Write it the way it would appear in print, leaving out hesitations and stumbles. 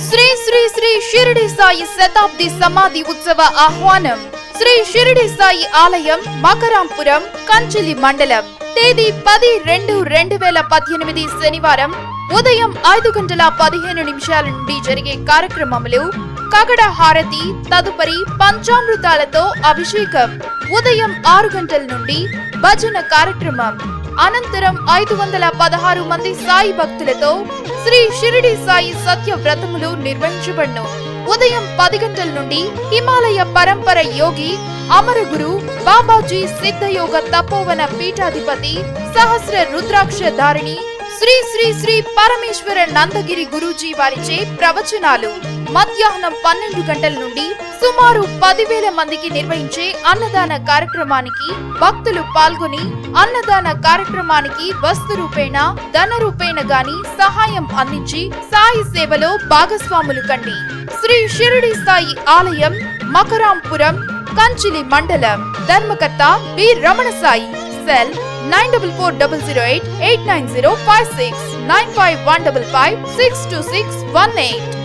శ్రీ శ్రీ శ్రీ షిరిడి సాయి శతాబ్ది సమాధి ఉత్సవ ఆహ్వానం. శ్రీ షిరిడి సాయి ఆలయం, మకరాంపురం, కంచిలి మండలం. తేదీ 10-2-2018 శనివారం ఉదయం 5:15 నుండి జరిగే కార్యక్రమములు కగడ హారతి, తదుపరి పంచామృతాలతో అభిషేకం. ఉదయం 6 గంటల నుండి భజన కార్యక్రమం. అనంతరం 516 మంది సాయి భక్తులతో శ్రీ షిరిడి సాయి సత్య వ్రతములు నిర్వహించబడును. ఉదయం 10 గంటల నుండి హిమాలయ పరంపర యోగి అమరగురు బాబాజీ సిద్ధయోగ తపోవన పీఠాధిపతి సహస్ర రుద్రాక్ష ధారిణి శ్రీ శ్రీ శ్రీ పరమేశ్వర నందగిరి గురూజీ వారిచే ప్రవచనాలు. మధ్యాహ్నం 12 గంటల నుండి సుమారు 10,000 మందికి నిర్వహించే అన్నదాన కార్యక్రమానికి భక్తులు పాల్గొని అన్నదాన కార్యక్రమానికి వస్తు రూపేణ, ధన రూపేణ గాని సహాయం అందించి సాయి సేవలో భాగస్వాములు కండి. శ్రీ షిరిడి సాయి ఆలయం, మకరాంపురం, కంచిలి మండలం. ధర్మకర్త బి రమణ సాయి. సెల్ 9440088905695155562618.